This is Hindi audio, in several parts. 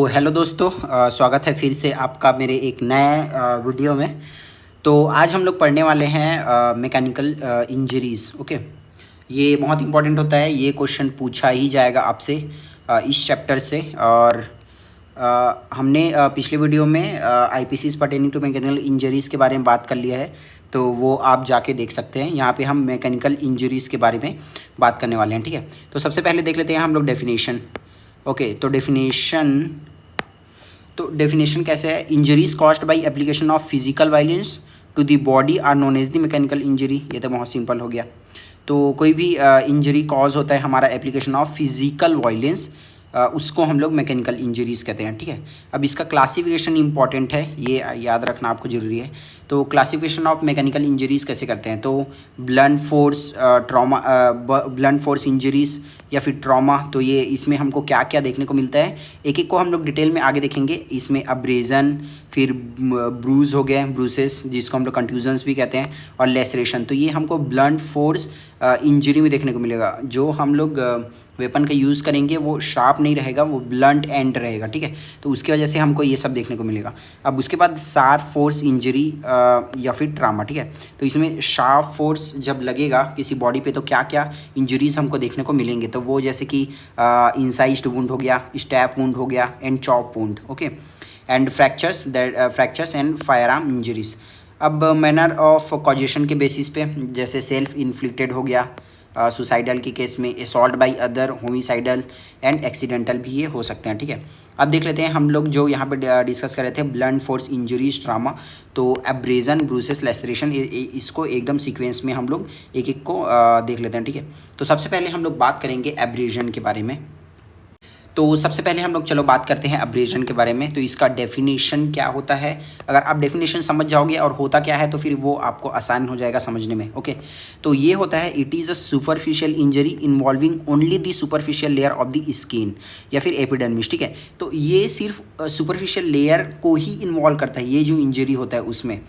तो हेलो दोस्तों, स्वागत है फिर से आपका मेरे एक नए वीडियो में। तो आज हम लोग पढ़ने वाले हैं मैकेनिकल इंजरीज़। ओके, ये बहुत इंपॉर्टेंट होता है। ये क्वेश्चन पूछा ही जाएगा आपसे इस चैप्टर से। और हमने पिछले वीडियो में आईपीसीज पर्टेनिंग टू मैकेनिकल इंजरीज़ के बारे में बात कर लिया है, तो वो आप जाके देख सकते हैं। यहाँ पे हम मैकेनिकल इंजरीज़ के बारे में बात करने वाले हैं। ठीक है, तो सबसे पहले देख लेते हैं हम लोग डेफिनेशन। ओके, तो डेफिनेशन कैसे है? Injuries caused by application of physical violence to the body are known as the mechanical injury. ये तो बहुत सिंपल हो गया। तो कोई भी इंजरी कॉज होता है हमारा एप्लीकेशन ऑफ फिजिकल वायलेंस, उसको हम लोग मैकेनिकल इंजरीज़ कहते हैं। ठीक है, अब इसका क्लासिफिकेशन इंपॉर्टेंट है, ये याद रखना आपको ज़रूरी है। तो क्लासिफिकेशन ऑफ मैकेनिकल इंजरीज़ कैसे करते हैं? तो ब्लंट फोर्स इंजरीज़ या फिर ट्रॉमा। तो ये इसमें हमको क्या क्या देखने को मिलता है, एक एक को हम लोग डिटेल में आगे देखेंगे। इसमें अब्रेजन, फिर ब्रूज हो गए, ब्रूसेस जिसको हम लोग कंट्यूजन्स भी कहते हैं, और लेसरेशन। तो ये हमको ब्लंट फोर्स इंजरी में देखने को मिलेगा। जो हम लोग वेपन का यूज़ करेंगे वो शार्प नहीं रहेगा, वो ब्लंट एंड रहेगा। ठीक है, तो उसकी वजह से हमको ये सब देखने को मिलेगा। अब उसके बाद शार्प फोर्स इंजरी या फिर ट्रामा। ठीक है, तो इसमें शार्प फोर्स जब लगेगा किसी बॉडी पे तो क्या क्या इंजरीज हमको देखने को मिलेंगे। तो वो जैसे कि इंसाइज्ड वुंड हो गया, स्टैप वुंड हो गया, and chop wound. Okay, and fractures and fire arm injuries. अब मैनर ऑफ कॉजेशन के बेसिस पे, जैसे सेल्फ इन्फ्लिक्टेड हो गया सुसाइडल के केस में, assault by other, homicidal and accidental भी ये हो सकते हैं। ठीक है, अब देख लेते हैं हम लोग जो यहाँ पे डिस्कस कर रहे थे, ब्लंट फोर्स इंजरीज ट्रामा। तो एब्रेजन, ब्रूसेस, लेसरेशन, इसको एकदम सीक्वेंस में हम लोग एक एक को देख लेते हैं। ठीक है, तो सबसे पहले हम लोग बात करेंगे एब्रेजन के बारे में। तो सबसे पहले हम लोग चलो बात करते हैं अब्रेजन के बारे में। तो इसका डेफिनेशन क्या होता है, अगर आप डेफिनेशन समझ जाओगे और होता क्या है तो फिर वो आपको आसान हो जाएगा समझने में। ओके, तो ये होता है, it is a superficial injury involving only the superficial layer of the skin या फिर एपिडर्मिस। ठीक है, तो ये सिर्फ सुपरफिशियल लेयर को ही इन्वॉल्व करता है, ये जो इंजरी होता है उसमें।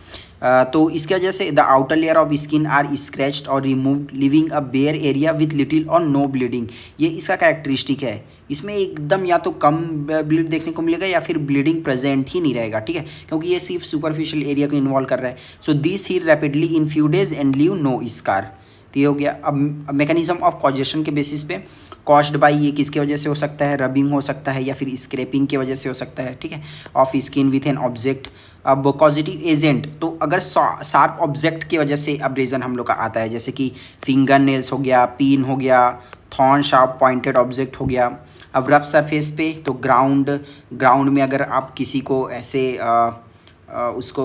तो इसकी वजह से the outer layer of skin are scratched और removed leaving a bare area with little और नो ब्लीडिंग। ये इसका कैरेक्टरिस्टिक है। इसमें एकदम या तो कम ब्लीड देखने को मिलेगा या फिर ब्लीडिंग प्रेजेंट ही नहीं रहेगा। ठीक है, क्योंकि ये सिर्फ सुपरफिशियल एरिया को इन्वॉल्व कर रहा है। सो दिस ही रैपिडली इन्फ्यूडेज एंड लीव नो स्कार। तो ये हो गया। अब मैकेनिज्म ऑफ कॉजेशन के बेसिस पे, कॉज्ड बाई ये किसकी वजह से हो सकता है? रबिंग हो सकता है या फिर स्क्रैपिंग की वजह से हो सकता है। ठीक है, of skin with an object. अब पॉजिटिव एजेंट, तो अगर शार्प ऑब्जेक्ट की वजह से अब्रेजन हम लोग का आता है, जैसे कि फिंगर नेल्स हो गया, पिन हो गया, थॉर्न शार्प पॉइंटेड ऑब्जेक्ट हो गया। अब रफ सरफेस पे, तो ग्राउंड में अगर आप किसी को ऐसे उसको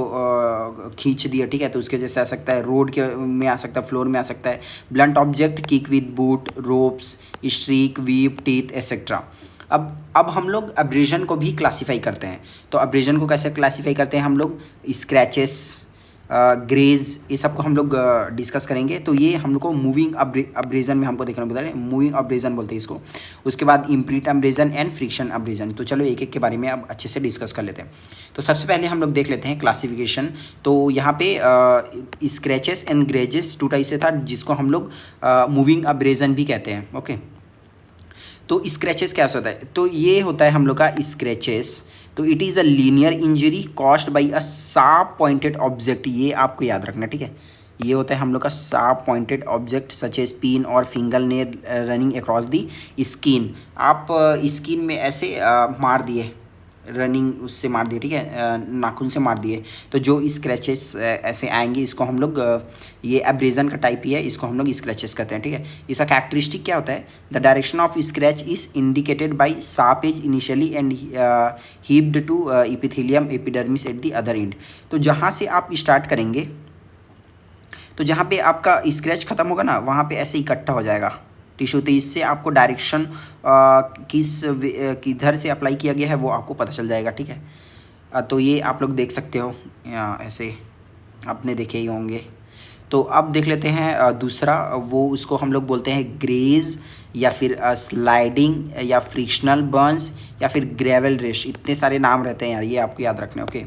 खींच दिया, ठीक है, तो उसके जैसे आ सकता है, रोड के में आ सकता है, फ्लोर में आ सकता है। Blunt object, kick with boot, ropes, streak, weep, teeth etcetera. अब हम लोग अब्रेजन को भी क्लासीफाई करते हैं। तो अब्रेजन को कैसे क्लासीफाई करते हैं हम लोग? स्क्रैचेस, ग्रेज, ये सब को हम लोग डिस्कस करेंगे। तो ये हम लोग को मूविंग अब्रेजन में हमको देखना बता रहे हैं, मूविंग अब्रेजन बोलते हैं इसको। उसके बाद imprint abrasion and friction abrasion. तो चलो एक एक के बारे में अब अच्छे से डिस्कस कर लेते हैं। तो सबसे पहले हम लोग देख लेते हैं क्लासिफिकेशन। तो यहाँ पे स्क्रैचेस एंड ग्रेजेस टू टाइप से था, जिसको हम लोग मूविंग अब्रेजन भी कहते हैं। ओके, तो स्क्रैचेस क्या होता है? तो ये होता है हम लोग का स्क्रैचेस, तो it is a linear injury caused by a sharp pointed object. ये आपको याद रखना। ठीक है, ये होता है हम लोग का sharp pointed object such as pin और finger nail running across the skin. आप स्किन में ऐसे मार दिए, रनिंग उससे मार दिए, ठीक है, नाखून से मार दिए, तो जो स्क्रैचेस ऐसे आएंगे, इसको हम लोग ये एब्रेजन का टाइप ही है, इसको हम लोग स्क्रैचेस कहते हैं। ठीक है, इसका कैरेक्टरिस्टिक क्या होता है? The direction of scratch is indicated by sharp edge initially and heaped to epithelium epidermis at the other end. तो जहाँ से आप स्टार्ट करेंगे, तो जहाँ पे आपका स्क्रैच खत्म होगा ना, वहाँ पे ऐसे इकट्ठा हो जाएगा टिश्यू। तो इससे आपको डायरेक्शन किधर से अप्लाई किया गया है वो आपको पता चल जाएगा। ठीक है, तो ये आप लोग देख सकते हो, ऐसे आपने देखे ही होंगे। तो अब देख लेते हैं दूसरा, वो उसको हम लोग बोलते हैं ग्रेज या फिर स्लाइडिंग या फ्रिक्शनल बर्न्स या फिर ग्रेवल रेश। इतने सारे नाम रहते हैं यार, ये आपको याद रखने। ओके,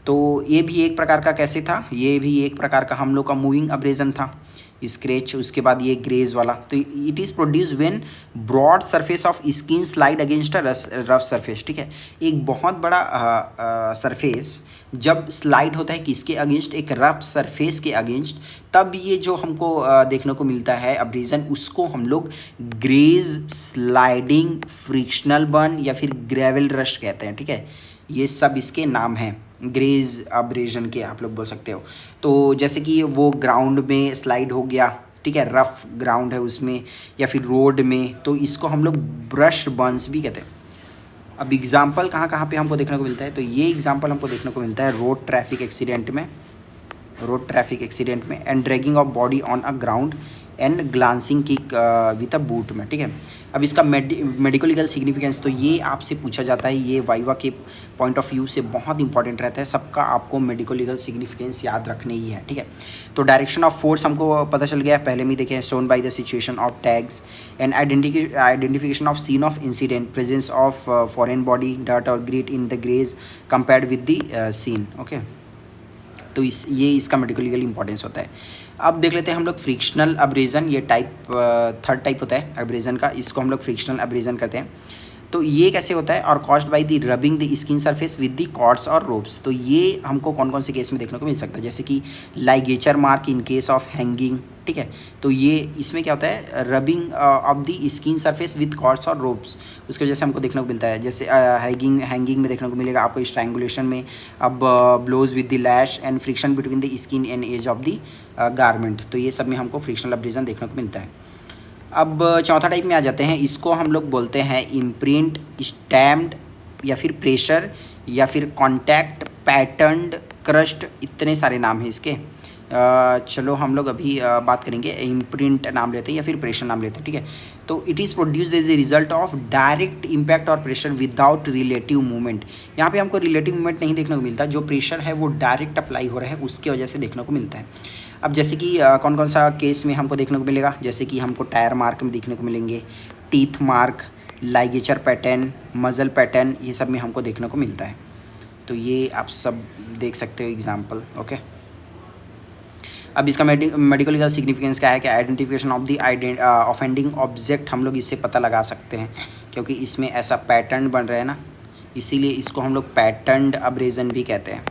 तो ये भी एक प्रकार का कैसे था, ये भी एक प्रकार का हम लोग का मूविंग अब्रेजन था। स्क्रैच, उसके बाद ये ग्रेज वाला। तो it is produce when broad surface of skin slide against a rough surface, ठीक है। एक बहुत बड़ा सरफेस जब स्लाइड होता है किसके अगेंस्ट, एक रफ सरफेस के अगेंस्ट, तब ये जो हमको देखने को मिलता है अब्रेजन, उसको हम लोग ग्रेज, स्लाइडिंग, फ्रिक्शनल बर्न या फिर ग्रेवल रस्ट कहते हैं, ठीक है। ये सब इसके नाम हैं, ग्रेज अब्रेजन के आप लोग बोल सकते हो। तो जैसे कि वो ग्राउंड में स्लाइड हो गया, ठीक है, रफ ग्राउंड है उसमें, या फिर रोड में, तो इसको हम लोग ब्रश बर्न्स भी कहते हैं। अब एग्जाम्पल कहाँ कहाँ पे हमको देखने को मिलता है, तो ये एग्जाम्पल हमको देखने को मिलता है रोड ट्रैफिक एक्सीडेंट में, and dragging of body on a ground and glancing kick with a boot में, ठीक है। अब इसका मेडिको लीगल सिग्निफिकेंस, तो ये आपसे पूछा जाता है, ये वाइवा के पॉइंट ऑफ व्यू से बहुत इंपॉर्टेंट रहता है, सबका आपको मेडिको लीगल सिग्निफिकेंस याद रखने ही है, ठीक है। तो डायरेक्शन ऑफ फोर्स हमको पता चल गया, पहले में देखें, shown by the situation of tags and identification of scene of incident, presence of foreign body, dirt और grit in the graze compared with the scene, okay. तो ये इसका मेडिको लीगल इंपॉर्टेंस होता है। अब देख लेते हैं हम लोग फ्रिक्शनल अब्रेजन, ये थर्ड टाइप होता है अब्रेजन का, इसको हम लोग फ्रिक्शनल अब्रेजन करते हैं। तो ये कैसे होता है, और caused by the rubbing the skin surface with the cords और रोप्स। तो ये हमको कौन कौन से केस में देखने को मिल सकता है, जैसे कि ligature mark in case of hanging, ठीक है। तो ये इसमें क्या होता है, rubbing of the skin surface with cords और रोप्स, उसकी वजह से हमको देखने को मिलता है। जैसे हैंगिंग में देखने को मिलेगा आपको स्ट्रैंगुलेशन में, अब blows with the lash and friction between the skin and edge of the garment, तो ये सब में हमको फ्रिक्शनल अब्रेजन देखने को मिलता है। अब चौथा टाइप में आ जाते हैं, इसको हम लोग बोलते हैं इम्प्रिंट, स्टैम्प्ड, या फिर प्रेशर, या फिर कॉन्टैक्ट, पैटर्न्ड, क्रस्ट, इतने सारे नाम हैं इसके। चलो हम लोग अभी बात करेंगे, इम्प्रिंट नाम लेते हैं या फिर प्रेशर नाम लेते हैं, ठीक है। तो it is produced as a result of direct impact और प्रेशर विदाउट रिलेटिव मूवमेंट। यहाँ पे हमको रिलेटिव मूवमेंट नहीं देखने को मिलता, जो प्रेशर है वो डायरेक्ट अप्लाई हो रहा है, उसकी वजह से देखने को मिलता है। अब जैसे कि कौन कौन सा केस में हमको देखने को मिलेगा, जैसे कि हमको टायर मार्क में देखने को मिलेंगे, टीथ मार्क, लाइगेचर पैटर्न, मजल पैटर्न, ये सब में हमको देखने को मिलता है। तो ये आप सब देख सकते हो एग्जाम्पल, ओके। अब इसका मेडिकल लीगल सिग्निफिकेंस क्या है कि identification of the offending object, हम लोग इससे पता लगा सकते हैं, क्योंकि इसमें ऐसा पैटर्न बन रहा है ना, इसीलिए इसको हम लोग पैटर्न्ड अब्रेजन भी कहते हैं,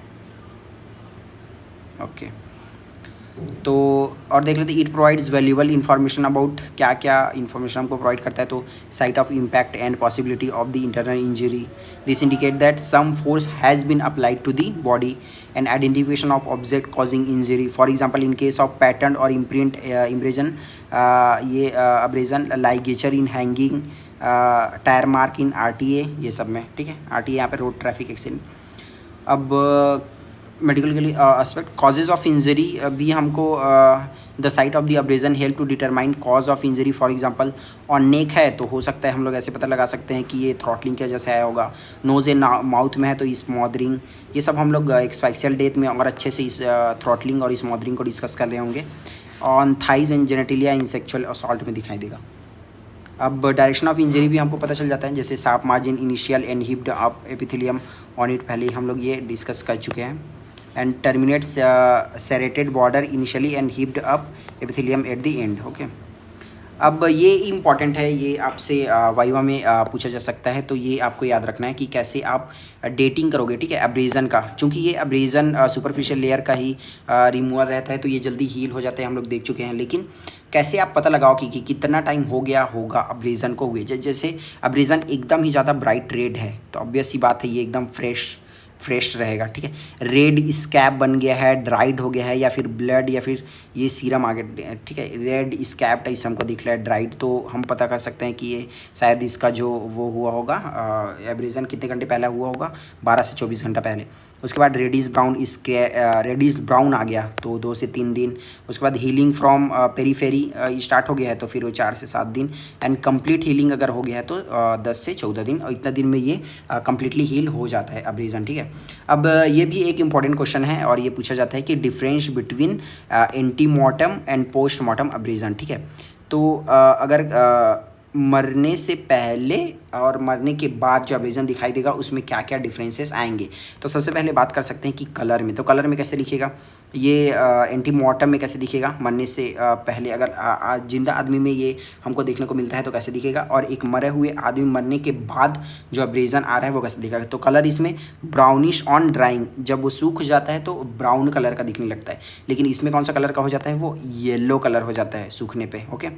ओके। तो और देख लेते, it provides valuable information about, क्या क्या इन्फॉर्मेशन हमको प्रोवाइड करता है, तो site of impact and possibility of the internal injury, this indicate that some force has been applied to the body, and identification of object causing injury, for example in case of pattern और इम्प्रिंट इम्ब्रेजन, ये abrasion, ligature in hanging, tyre mark in RTA, ये सब में, ठीक है। RTA यहाँ पे रोड ट्रैफिक एक्सीडेंट। अब मेडिकल के लिए एस्पेक्ट, कॉजेज ऑफ इंजरी भी हमको, the site of the abrasion help to determine cause of injury, for example on neck है तो हो सकता है हम लोग ऐसे पता लगा सकते हैं कि ये थ्रॉटलिंग की वजह से आया होगा, नोज एंड माउथ में है तो स्मॉदरिंग, ये सब हम लोग एक्सफाइशियल डेथ में और अच्छे से इस थ्रॉटलिंग और स्मॉदरिंग को डिस्कस कर रहे होंगे। On thighs and genitalia in sexual assault में दिखाई देगा। अब डायरेक्शन ऑफ इंजरी भी हमको पता चल जाता है, जैसे sharp margin, initial and heaped up epithelium on it, पहले ही हम लोग ये डिस्कस कर चुके हैं, and terminates serrated border initially and heaped up epithelium at the end, okay। अब ये इम्पॉर्टेंट है, ये आपसे वाइवा में पूछा जा सकता है, तो ये आपको याद रखना है कि कैसे आप डेटिंग करोगे, ठीक है, अब्रेजन का, चूँकि ये अब्रेजन सुपरफिशियल लेयर का ही रिमूवल रहता है, तो ये जल्दी हील हो जाते हैं, हम लोग देख चुके हैं। लेकिन कैसे आप पता लगाओ कि कितना टाइम हो गया होगा अब्रेजन को हुए, जैसे अब्रेजन एकदम ही ज़्यादा ब्राइट रेड है तो ऑब्वियस सी बात है ये एकदम फ्रेश रहेगा, ठीक है। रेड स्कैब बन गया है, ड्राइड हो गया है, या फिर ब्लड, या फिर ये सीरम आ गया, ठीक है, रेड स्कैब टाइप से हमको दिख रहा है ड्राइड, तो हम पता कर सकते हैं कि ये शायद इसका जो वो हुआ होगा एब्रेजन कितने घंटे पहले हुआ होगा, 12 से 24 घंटा पहले। उसके बाद रेडिश ब्राउन आ गया तो 2 से 3 दिन। उसके बाद हीलिंग फ्रॉम पेरीफेरी स्टार्ट हो गया है तो फिर वो 4 से 7 दिन, एंड कंप्लीट हीलिंग अगर हो गया है तो 10 से 14 दिन, और इतना दिन में ये कंप्लीटली हील हो जाता है अब्रेजन, ठीक है। अब ये भी एक इंपॉर्टेंट क्वेश्चन है और ये पूछा जाता है कि difference between antemortem and postmortem abrasion, ठीक है। तो अगर मरने से पहले और मरने के बाद जो अब्रेजन दिखाई देगा उसमें क्या क्या डिफरेंसेस आएंगे, तो सबसे पहले बात कर सकते हैं कि कलर में। तो कलर में कैसे लिखिएगा, ये एंटीमॉर्टम में कैसे दिखेगा, मरने से पहले अगर जिंदा आदमी में ये हमको देखने को मिलता है तो कैसे दिखेगा, और एक मरे हुए आदमी मरने के बाद जो अब्रेजन आ रहा है वो कैसे दिखेगा। तो कलर इसमें ब्राउनिश ऑन ड्राइंग, जब वो सूख जाता है तो ब्राउन कलर का दिखने लगता है, लेकिन इसमें कौन सा कलर का हो जाता है, वो येलो कलर हो जाता है सूखने पे। ओके,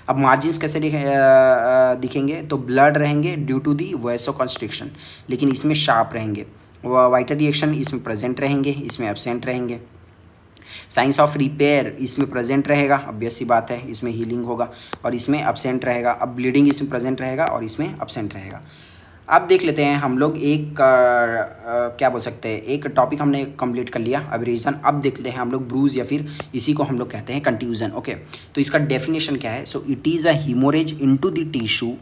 अब मार्जिन्स कैसे दिखेंगे, तो ब्लड रहेंगे ड्यू टू दी वैसोकंस्ट्रिक्शन, लेकिन इसमें शार्प रहेंगे। वाइटर रिएक्शन इसमें प्रेजेंट रहेंगे, इसमें एब्सेंट रहेंगे। साइंस ऑफ रिपेयर इसमें प्रेजेंट रहेगा, ऑब्वियस सी बात है, इसमें हीलिंग होगा, और इसमें एब्सेंट रहेगा। अब ब्लीडिंग इसमें प्रेजेंट रहेगा और इसमें एब्सेंट रहेगा। अब देख लेते हैं हम लोग एक क्या बोल सकते हैं, एक टॉपिक हमने कंप्लीट कर लिया अब्रेजन। अब देख लेते हैं हम लोग ब्रूज, या फिर इसी को हम लोग कहते हैं कंट्यूजन। ओके, तो इसका डेफिनेशन क्या है, so it is a haemorrhage into the tissue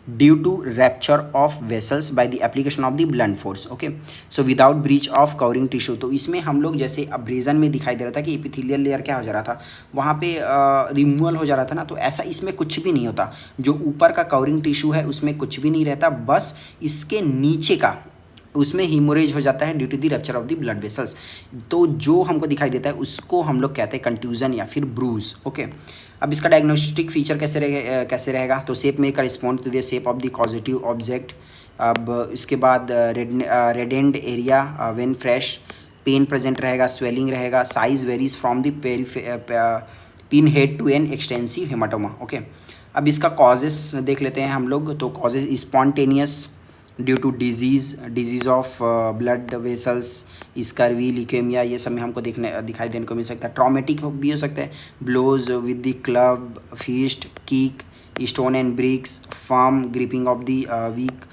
due to rupture of vessels by the application of the blood force. Okay, so without breach of covering tissue. तो इसमें हम लोग जैसे अब्रेजन में दिखाई दे रहा था कि एपिथेलियल लेयर क्या हो जा रहा था, वहाँ पे रिमूवल हो जा रहा था ना, तो ऐसा इसमें कुछ भी नहीं होता। जो ऊपर का कवरिंग टिश्यू है उसमें कुछ भी नहीं रहता, बस इसके नीचे का उसमें हीमोरेज हो जाता है due to the rupture of the blood vessels. तो जो हमको दिखाई देता है उसको हम लोग कहते हैं कंट्यूजन या फिर ब्रूज। ओके, अब इसका डायग्नोस्टिक फीचर कैसे रहेगा, तो शेप में correspond to the shape of the causative object. अब इसके बाद reddened area when fresh, pain present रहेगा, स्वेलिंग रहेगा, size varies from the pin head to an extensive haematoma. Okay, अब इसका कॉजेस देख लेते हैं हम लोग। तो causes spontaneous due to disease of blood vessels, scurvy, leukaemia, ये सब में हमको दिखाई देने को मिल सकता है। ट्रॉमेटिक भी हो सकता है, blows with the club, fist, kick, stone and bricks, firm gripping of the weak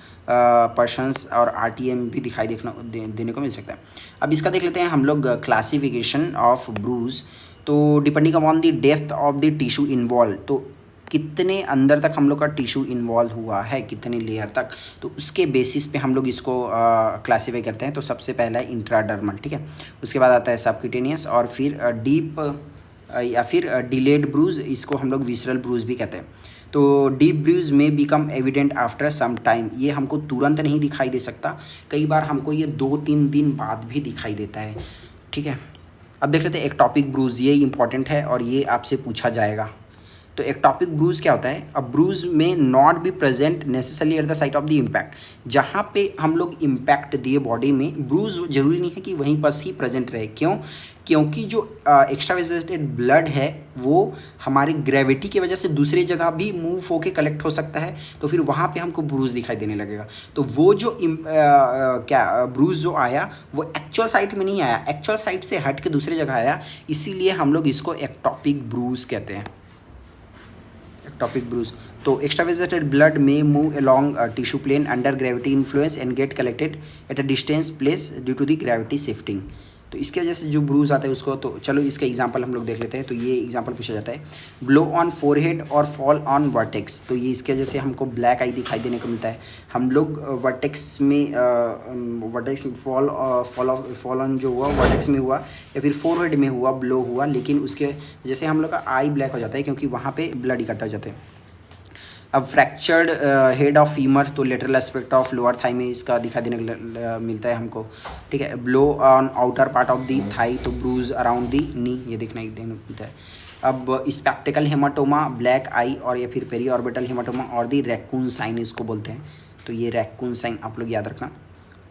persons, और आरटीएम भी दिखाई देने को मिल सकता है। अब इसका देख लेते हैं हम लोग क्लासिफिकेशन ऑफ ब्रूज। तो depending upon the depth of the tissue involve, तो कितने अंदर तक हम लोग का टिश्यू इन्वॉल्व हुआ है, कितने लेयर तक, तो उसके बेसिस पे हम लोग इसको क्लासीफाई करते हैं। तो सबसे पहला है इंट्राडर्मल, ठीक है, उसके बाद आता है सबक्यूटेनियस, और फिर डीप या फिर डिलेड ब्रूज, इसको हम लोग विसरल ब्रूज भी कहते हैं। तो deep bruise may become evident after some time, ये हमको तुरंत नहीं दिखाई दे सकता, कई बार हमको ये 2-3 दिन बाद भी दिखाई देता है। ठीक है, अब देख लेते हैं एक टॉपिक ब्रूज, ये इंपॉर्टेंट है और ये आपसे पूछा जाएगा। तो एक टॉपिक ब्रूज क्या होता है, अब ब्रूज में not be present necessarily at the site of the impact, जहाँ पे हम लोग इम्पैक्ट दिए बॉडी में, ब्रूज जरूरी नहीं है कि वहीं पर ही प्रेजेंट रहे। क्यों, क्योंकि जो एक्स्ट्रावेजेटेड ब्लड है वो हमारी ग्रेविटी की वजह से दूसरी जगह भी मूव होके कलेक्ट हो सकता है, तो फिर वहाँ पे हमको ब्रूज दिखाई देने लगेगा। तो वो जो क्या ब्रूज जो आया वो एक्चुअल साइट में नहीं आया, एक्चुअल साइट से हट के दूसरी जगह आया, इसीलिए हम लोग इसको एक्टॉपिक ब्रूज कहते हैं, टॉपिक ब्रूज। तो extravasated blood may move along tissue plane under gravity influence and get collected at a distance place due to the gravity shifting. तो इसके वजह से जो ब्रूज आता है उसको, तो चलो इसका एग्जांपल हम लोग देख लेते हैं। तो ये एग्जांपल पूछा जाता है, ब्लो ऑन फोरहेड और फॉल ऑन वर्टेक्स। तो ये इसके वजह से हमको ब्लैक आई दिखाई देने को मिलता है। हम लोग वर्टेक्स में फॉल ऑन जो हुआ वर्टेक्स में हुआ या फिर फोरहेड में हुआ, ब्लो हुआ, लेकिन उसके वजह से हम लोग का आई ब्लैक हो जाता है क्योंकि वहाँ पे ब्लड इकट्ठा हो जाते हैं। अब फ्रैक्चर्ड हेड ऑफ फीमर, तो lateral aspect of lower thigh में इसका दिखाई देने मिलता है हमको। ठीक है, blow on outer part of the thigh, तो ब्रूज अराउंड दी नी, ये देखने मिलता है। अब स्पेक्टिकल हेमाटोमा, ब्लैक आई, और या फिर पेरी ऑर्बिटल हेमाटोमा और दी रैकून साइन इसको बोलते हैं। तो ये रैकून साइन आप लोग याद रखना।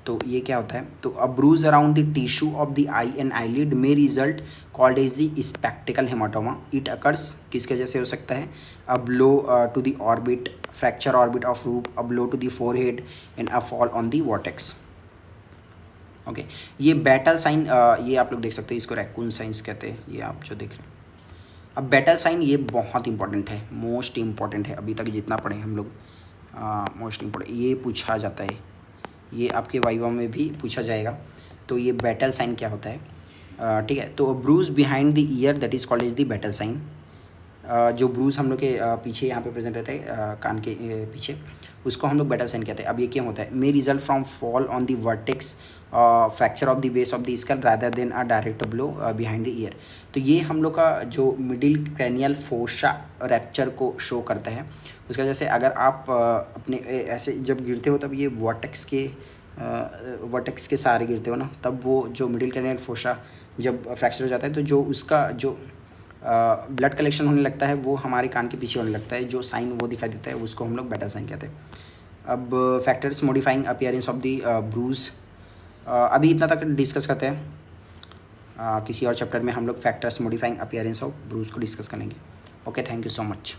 तो ये क्या होता है, तो a bruise around the tissue of the eye and eyelid में result called as the spectacle haematoma. It occurs किसके वजह से हो सकता है, a blow to the orbit, fracture orbit of roof, a blow to the forehead and a fall on the vertex. Okay, ये बैटल साइन, ये आप लोग देख सकते हैं, इसको रैकून साइंस कहते हैं, ये आप जो देख रहे हैं। अब बैटल साइन ये बहुत इंपॉर्टेंट है, मोस्ट इंपॉर्टेंट है, अभी तक जितना पढ़े हम लोग मोस्ट इंपॉर्टेंट, ये पूछा जाता है, ये आपके वाइवा में भी पूछा जाएगा। तो ये बैटल साइन क्या होता है, ठीक है। तो bruise behind the ear that is called as the battle sign. जो ब्रूज हम लोग के पीछे यहाँ पे प्रेजेंट रहता है कान के पीछे, उसको हम लोग बैटल साइन कहते हैं। अब ये क्या होता है, may result from fall on the vertex, fracture of the base of the skull rather than a direct blow behind the year. तो ये हम लोग का जो मिडिल क्रैनियल फोसा रैप्चर को शो करता है। उसकी वजह से अगर आप अपने ऐसे जब गिरते हो तब ये वर्टेक्स के वर्टेक्स के सहारे गिरते हो ना, तब वो जो मिडिल क्रेनियल फोसा जब फ्रैक्चर हो जाता है तो जो उसका जो ब्लड कलेक्शन होने लगता है वो हमारे कान के पीछे होने लगता है, जो साइन वो दिखाई देता है उसको हम लोग बेटा साइन कहते हैं। अब factors modifying appearance of the bruise, अभी इतना तक डिस्कस करते हैं। किसी और चैप्टर में हम लोग factors modifying appearance of bruise को डिस्कस करेंगे। Okay, thank you so much.